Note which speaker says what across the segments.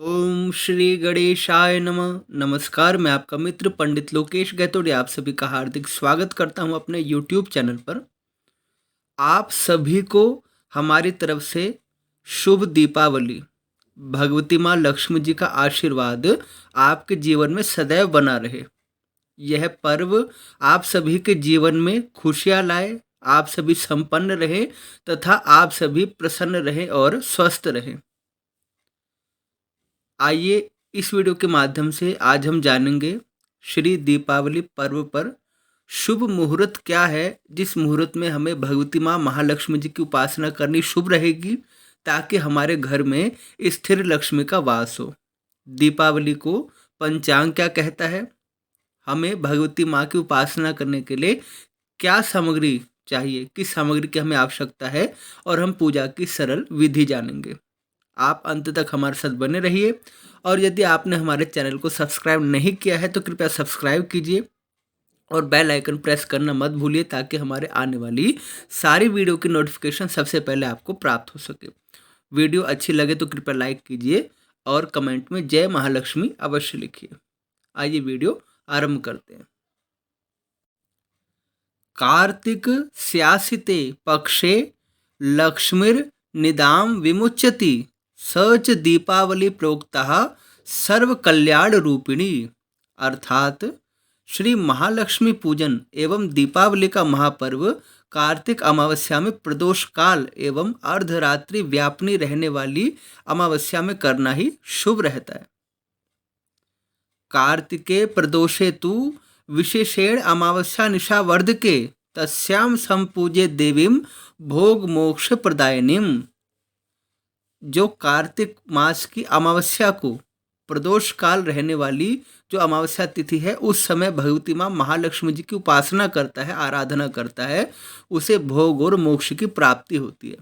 Speaker 1: ओम श्री गणेशाय नमः। नमस्कार, मैं आपका मित्र पंडित लोकेश गैतोड़े आप सभी का हार्दिक स्वागत करता हूं अपने यूट्यूब चैनल पर। आप सभी को हमारी तरफ से शुभ दीपावली। भगवती माँ लक्ष्मी जी का आशीर्वाद आपके जीवन में सदैव बना रहे। यह पर्व आप सभी के जीवन में खुशियाँ लाए, आप सभी संपन्न रहें तथा आप सभी प्रसन्न रहें और स्वस्थ रहें। आइए इस वीडियो के माध्यम से आज हम जानेंगे श्री दीपावली पर्व पर शुभ मुहूर्त क्या है, जिस मुहूर्त में हमें भगवती माँ महालक्ष्मी जी की उपासना करनी शुभ रहेगी ताकि हमारे घर में स्थिर लक्ष्मी का वास हो। दीपावली को पंचांग क्या कहता है, हमें भगवती माँ की उपासना करने के लिए क्या सामग्री चाहिए, किस सामग्री की हमें आवश्यकता है और हम पूजा की सरल विधि जानेंगे। आप अंत तक हमारे साथ बने रहिए और यदि आपने हमारे चैनल को सब्सक्राइब नहीं किया है तो कृपया सब्सक्राइब कीजिए और बेल आइकन प्रेस करना मत भूलिए ताकि हमारे आने वाली सारी वीडियो की नोटिफिकेशन सबसे पहले आपको प्राप्त हो सके। वीडियो अच्छी लगे तो कृपया लाइक कीजिए और कमेंट में जय महालक्ष्मी अवश्य लिखिए। आइए वीडियो आरंभ करते हैं। कार्तिक स्यासिते पक्षे लक्ष्मीर निदाम विमुच्यति सच दीपावली प्रोक्ता सर्व कल्याण रूपिणी। अर्थात श्री महालक्ष्मी पूजन एवं दीपावली का महापर्व कार्तिक अमावस्या में प्रदोष काल एवं अर्धरात्रि व्यापनी रहने वाली अमावस्या में करना ही शुभ रहता है। कार्तिके प्रदोषे तु विशेषेण अमावस्या निशा वर्धके तस्याम संपूज्य देवीम भोग मोक्ष प्रदायिनीम। जो कार्तिक मास की अमावस्या को प्रदोष काल रहने वाली जो अमावस्या तिथि है उस समय भगवती माँ महालक्ष्मी जी की उपासना करता है, आराधना करता है, उसे भोग और मोक्ष की प्राप्ति होती है।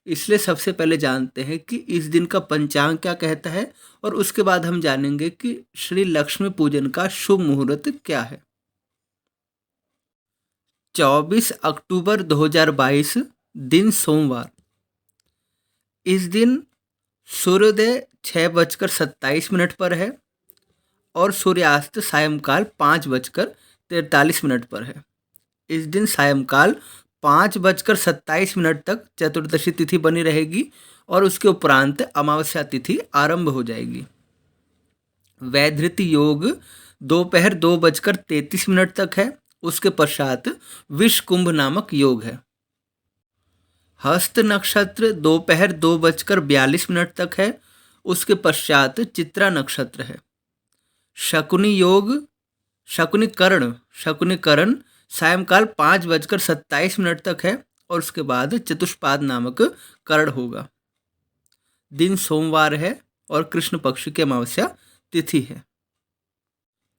Speaker 1: इसलिए सबसे पहले जानते हैं कि इस दिन का पंचांग क्या कहता है और उसके बाद हम जानेंगे कि श्री लक्ष्मी पूजन का शुभ मुहूर्त क्या है। 24 अक्टूबर 2022 दिन सोमवार। इस दिन सूर्योदय 6:27 पर है और सूर्यास्त सायंकाल 5:43 पर है। इस दिन सायंकाल 5:27 तक चतुर्दशी तिथि बनी रहेगी और उसके उपरांत अमावस्या तिथि आरंभ हो जाएगी। वैधृति योग दोपहर 2:33 तक है, उसके पश्चात विष कुंभ नामक योग है। हस्त नक्षत्र दोपहर 2:42 तक है, उसके पश्चात चित्रा नक्षत्र है। शकुनी योग शकुनी करण सायंकाल 5:27 तक है और उसके बाद चतुष्पाद नामक करण होगा। दिन सोमवार है और कृष्ण पक्ष की अमावस्या तिथि है।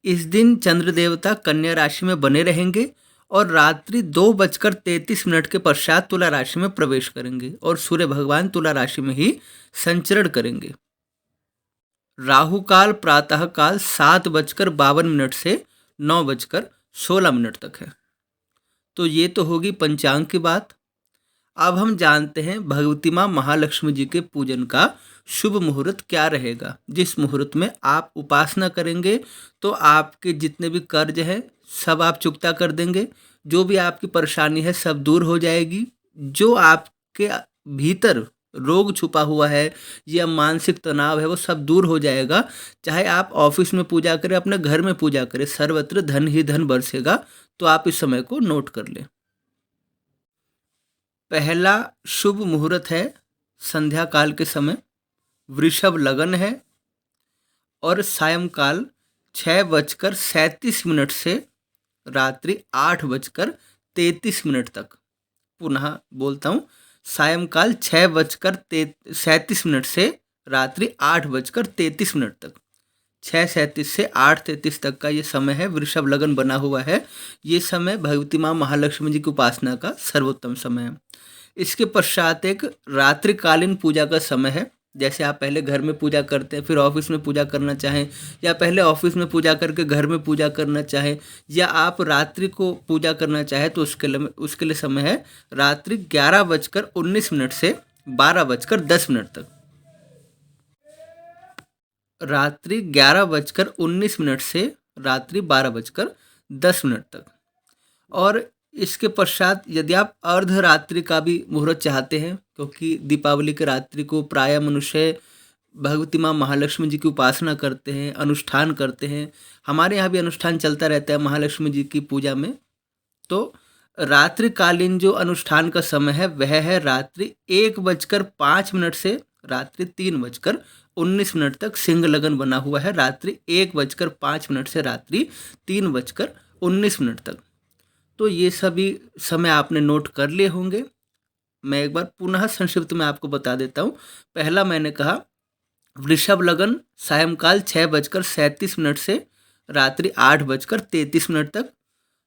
Speaker 1: इस दिन चंद्र देवता कन्या राशि में बने रहेंगे और रात्रि 2:33 के पश्चात तुला राशि में प्रवेश करेंगे और सूर्य भगवान तुला राशि में ही संचरण करेंगे। राहु काल प्रातः काल 7:52 से 9:16 तक है। तो ये तो होगी पंचांग की बात। अब हम जानते हैं भगवती माँ महालक्ष्मी जी के पूजन का शुभ मुहूर्त क्या रहेगा। जिस मुहूर्त में आप उपासना करेंगे तो आपके जितने भी कर्ज हैं सब आप चुकता कर देंगे, जो भी आपकी परेशानी है सब दूर हो जाएगी, जो आपके भीतर रोग छुपा हुआ है या मानसिक तनाव है वो सब दूर हो जाएगा। चाहे आप ऑफिस में पूजा करें, अपने घर में पूजा करें, सर्वत्र धन ही धन बरसेगा। तो आप इस समय को नोट कर लें। पहला शुभ मुहूर्त है संध्या काल के समय, वृषभ लगन है और सायंकाल 6:37 से रात्रि 8:33 तक। पुनः बोलता हूँ, सायंकाल 6:37 से रात्रि 8:33 तक। 6:37 से 8:33 तक का ये समय है, वृषभ लगन बना हुआ है। ये समय भगवती माँ महालक्ष्मी जी की उपासना का सर्वोत्तम समय है। इसके पश्चात एक रात्रिकालीन पूजा का समय है। जैसे आप पहले घर में पूजा करते हैं, फिर ऑफिस में पूजा करना चाहें, या पहले ऑफिस में पूजा करके घर में पूजा करना चाहें, या आप रात्रि को पूजा करना चाहें तो उसके लिए समय है रात्रि 11:19 से 12:10 तक। रात्रि 11:19 से रात्रि 12:10 तक। और इसके पश्चात यदि आप अर्धरात्रि का भी मुहूर्त चाहते हैं, क्योंकि दीपावली की रात्रि को प्राय मनुष्य भगवती माँ महालक्ष्मी जी की उपासना करते हैं, अनुष्ठान करते हैं। हमारे यहाँ भी अनुष्ठान चलता रहता है महालक्ष्मी जी की पूजा में। तो रात्रिकालीन जो अनुष्ठान का समय है वह है रात्रि 1:05 से रात्रि 3:19 तक। सिंह लगन बना हुआ है रात्रि 1:05 से रात्रि 3:19 तक। तो ये सभी समय आपने नोट कर लिए होंगे। मैं एक बार पुनः संक्षिप्त में आपको बता देता हूँ। पहला मैंने कहा वृषभ लगन सायंकाल 6:37 से रात्रि 8:33 तक।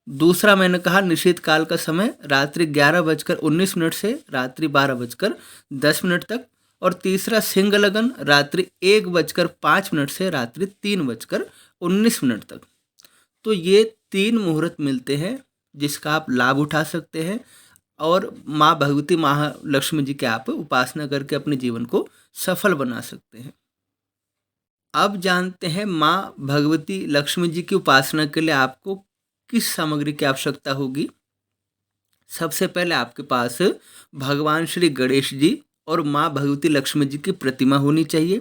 Speaker 1: दूसरा मैंने कहा निश्चित काल का समय रात्रि 11:19 से रात्रि 12:10 तक। और तीसरा सिंह लगन रात्रि 1:05 से रात्रि 3:19 तक। तो ये 3 मुहूर्त मिलते हैं जिसका आप लाभ उठा सकते हैं और माँ भगवती महालक्ष्मी जी की आप उपासना करके अपने जीवन को सफल बना सकते हैं। अब जानते हैं माँ भगवती लक्ष्मी जी की उपासना के लिए आपको किस सामग्री की आवश्यकता होगी। सबसे पहले आपके पास भगवान श्री गणेश जी और माँ भगवती लक्ष्मी जी की प्रतिमा होनी चाहिए।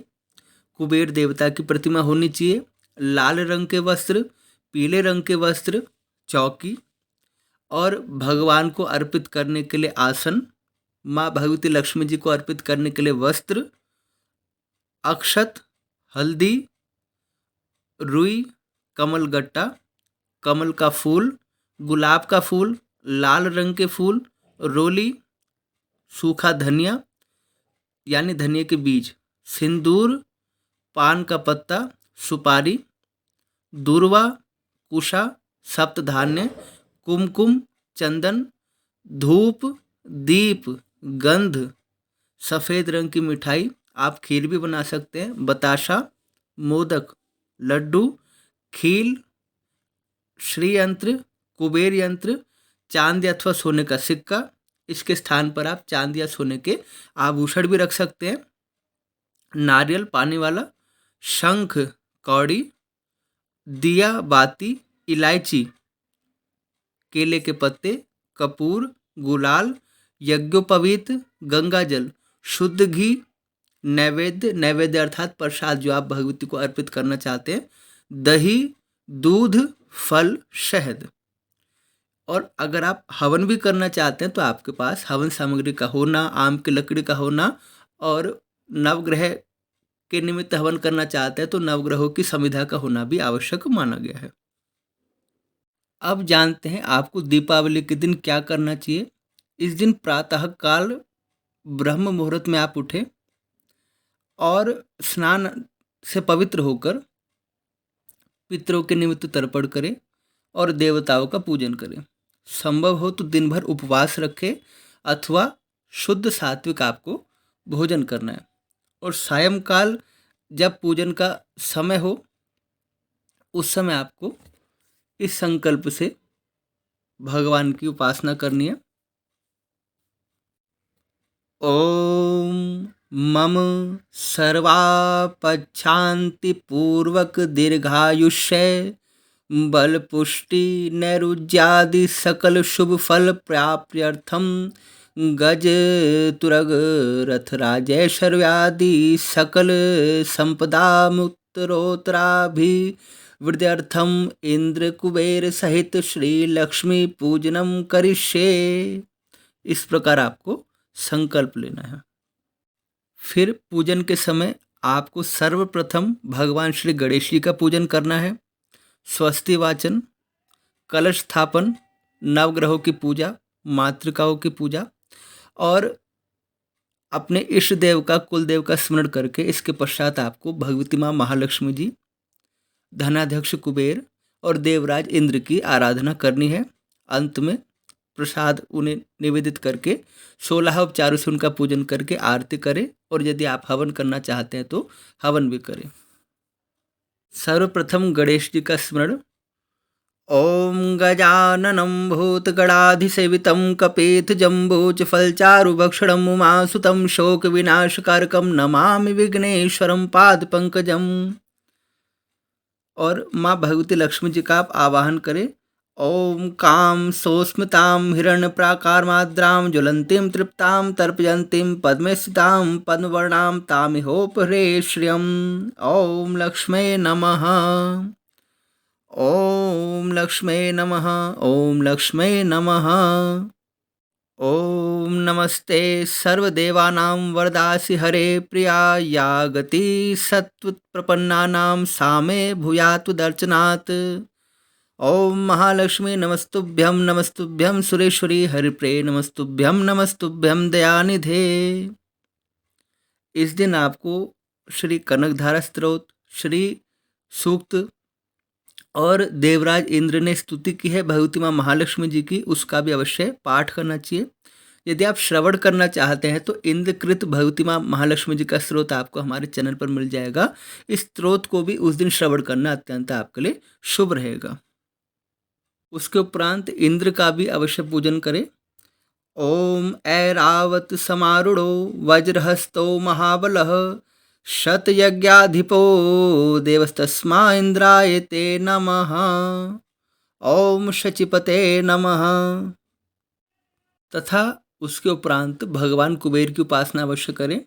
Speaker 1: कुबेर देवता की प्रतिमा होनी चाहिए। लाल रंग के वस्त्र, पीले रंग के वस्त्र, चौकी और भगवान को अर्पित करने के लिए आसन, माँ भगवती लक्ष्मी जी को अर्पित करने के लिए वस्त्र, अक्षत, हल्दी, रुई, कमल गट्टा, कमल का फूल, गुलाब का फूल, लाल रंग के फूल, रोली, सूखा धनिया यानी धनिया के बीज, सिंदूर, पान का पत्ता, सुपारी, दूर्वा, कुशा, सप्तधान्य, कुमकुम, चंदन, धूप, दीप, गंध, सफ़ेद रंग की मिठाई, आप खीर भी बना सकते हैं, बताशा, मोदक, लड्डू, खील, श्री यंत्र, कुबेर यंत्र, चांदी अथवा सोने का सिक्का। इसके स्थान पर आप चांदी या सोने के आभूषण भी रख सकते हैं। नारियल पानी वाला, शंख, कौड़ी, दिया बाती, इलायची, केले के पत्ते, कपूर, गुलाल, यज्ञोपवीत, गंगाजल, शुद्ध घी, नैवेद्य अर्थात प्रसाद जो आप भगवती को अर्पित करना चाहते हैं, दही, दूध, फल, शहद। और अगर आप हवन भी करना चाहते हैं तो आपके पास हवन सामग्री का होना, आम की लकड़ी का होना और नवग्रह के निमित्त हवन करना चाहते हैं तो नवग्रहों की समिधा का होना भी आवश्यक माना गया है। अब जानते हैं आपको दीपावली के दिन क्या करना चाहिए। इस दिन प्रातः काल ब्रह्म मुहूर्त में आप उठें और स्नान से पवित्र होकर पितरों के निमित्त तर्पण करें और देवताओं का पूजन करें। संभव हो तो दिन भर उपवास रखें अथवा शुद्ध सात्विक आपको भोजन करना है। और सायंकाल जब पूजन का समय हो उस समय आपको इस संकल्प से भगवान की उपासना करनी है। ओम मम सर्वापच्छान्ति पूर्वक दीर्घायुष्य बल पुष्टि नैरुज्यादि सकल शुभ फल प्राप्त्यर्थम गज तुरग रथ राजैश्वर्यादि सकल संपदा मुत्तरोत्तराभिवृद्ध्यर्थम इंद्र कुबेर सहित श्री लक्ष्मी पूजनम करिष्ये। इस प्रकार आपको संकल्प लेना है। फिर पूजन के समय आपको सर्वप्रथम भगवान श्री गणेश जी का पूजन करना है। स्वस्ति वाचन, कलश स्थापन, नवग्रहों की पूजा, मातृकाओं की पूजा और अपने इष्ट देव का कुल देव का स्मरण करके इसके पश्चात आपको भगवती माँ महालक्ष्मी जी, धनाध्यक्ष कुबेर और देवराज इंद्र की आराधना करनी है। अंत में प्रसाद उन्हें निवेदित करके 16 उपचारों से उनका पूजन करके आरती करें और यदि आप हवन करना चाहते हैं तो हवन भी करें। सर्वप्रथम गणेश जी का स्मरण। ओम गजाननं भूतगणाधिसेवितं कपेतजम्बूफलचारुभक्षणम् उमासुतं शोकविनाशकारकं नमामि विघ्नेश्वरं पादपङ्कजम्। और माँ भगवती लक्ष्मी जी का आप आवाहन करें। ओम काम सोस्मितां हिरण्यप्राकारमाद्रां ज्वलन्तीं तृप्तां तर्पयन्तीं पद्मे स्थितां पद्मवर्णां तामिहोपहरे श्रियम्। ओम लक्ष्मै नमः। ओम लक्ष्मै नमः। ओम लक्ष्मै नमः। ओम नमस्ते सर्वदेवानां वरदासि हरे प्रिया या गति सत्त्वप्रपन्नानां सा मे भूयात् दर्शनात्। ओम महालक्ष्मी नमस्तुभ्यं सुरेश्वरी हरिप्रिये नमस्तुभ्यं दयानिधे। इस दिन आपको श्री कनकधारा स्तोत्र, श्री सूक्त और देवराज इंद्र ने स्तुति की है भगवती माँ महालक्ष्मी जी की, उसका भी अवश्य पाठ करना चाहिए। यदि आप श्रवण करना चाहते हैं तो इंद्रकृत भगवती माँ महालक्ष्मी जी का स्रोत आपको हमारे चैनल पर मिल जाएगा। इस स्रोत को भी उस दिन श्रवण करना अत्यंत आपके लिए शुभ रहेगा। उसके उपरांत इंद्र का भी अवश्य पूजन करें। ओम ऐरावत समारूढ़ो वज्रहस्तो महाबलः शतयज्ञाधिपो देवस्तस्मा इंद्राय ते नमः। ओम शचीपते नमः। तथा उसके उपरांत भगवान कुबेर की उपासना अवश्य करें।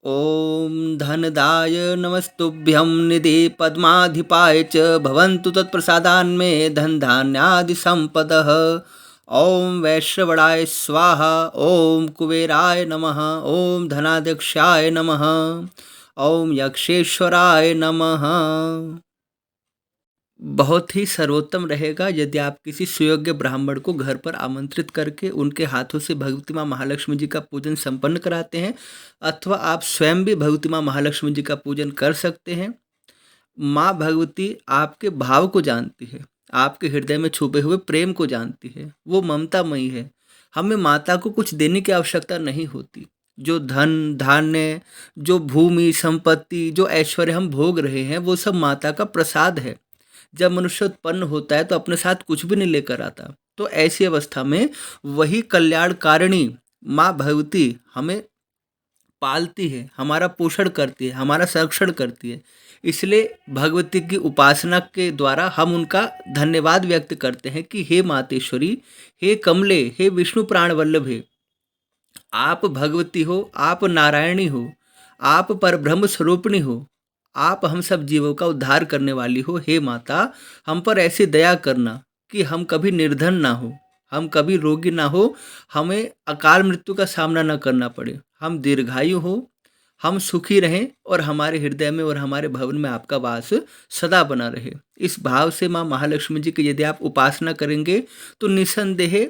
Speaker 1: ओम धनदाय नमस्तुभ्यं निधि पद्माधिपाय च भवन्तु तत्प्रसादान्मे धन धान्यादि संपदः। ओम वैश्रवणाय स्वाहा। ओम कुबेराय नमः। ओम धनाध्यक्षाय नमः। ओम यक्षेश्वराय नमः। बहुत ही सर्वोत्तम रहेगा यदि आप किसी सुयोग्य ब्राह्मण को घर पर आमंत्रित करके उनके हाथों से भगवती माँ महालक्ष्मी जी का पूजन संपन्न कराते हैं, अथवा आप स्वयं भी भगवती माँ महालक्ष्मी जी का पूजन कर सकते हैं। माँ भगवती आपके भाव को जानती है, आपके हृदय में छुपे हुए प्रेम को जानती है। वो ममतामयी है। हमें माता को कुछ देने की आवश्यकता नहीं होती। जो धन धान्य, जो भूमि संपत्ति, जो ऐश्वर्य हम भोग रहे हैं, वो सब माता का प्रसाद है। जब मनुष्य उत्पन्न होता है तो अपने साथ कुछ भी नहीं लेकर आता। तो ऐसी अवस्था में वही कल्याणकारिणी माँ भगवती हमें पालती है, हमारा पोषण करती है, हमारा संरक्षण करती है। इसलिए भगवती की उपासना के द्वारा हम उनका धन्यवाद व्यक्त करते हैं कि हे मातेश्वरी, हे कमले, हे विष्णु प्राण वल्लभे, आप भगवती हो, आप नारायणी हो, आप परब्रह्म स्वरूपिणी हो, आप हम सब जीवों का उद्धार करने वाली हो। हे माता, हम पर ऐसी दया करना कि हम कभी निर्धन ना हो, हम कभी रोगी ना हो, हमें अकाल मृत्यु का सामना ना करना पड़े, हम दीर्घायु हो, हम सुखी रहें और हमारे हृदय में और हमारे भवन में आपका वास सदा बना रहे। इस भाव से माँ महालक्ष्मी जी की यदि आप उपासना करेंगे तो निसंदेह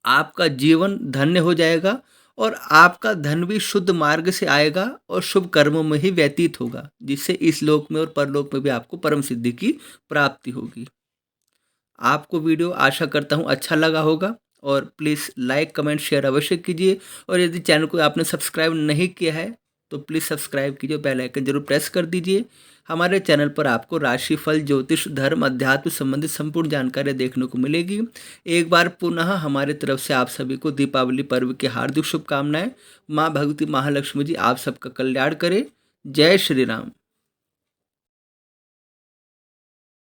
Speaker 1: आपका जीवन धन्य हो जाएगा और आपका धन भी शुद्ध मार्ग से आएगा और शुभ कर्मों में ही व्यतीत होगा, जिससे इस लोक में और परलोक में भी आपको परम सिद्धि की प्राप्ति होगी। आपको वीडियो आशा करता हूँ अच्छा लगा होगा और प्लीज़ लाइक कमेंट शेयर अवश्य कीजिए। और यदि चैनल को आपने सब्सक्राइब नहीं किया है तो प्लीज़ सब्सक्राइब कीजिए, बेल आइकन जरूर प्रेस कर दीजिए। हमारे चैनल पर आपको राशिफल, ज्योतिष, धर्म, अध्यात्म संबंधित संपूर्ण जानकारी देखने को मिलेगी। एक बार पुनः हमारे तरफ से आप सभी को दीपावली पर्व की हार्दिक शुभकामनाएं। माँ भगवती महालक्ष्मी जी आप सबका कल्याण करे। जय श्री राम।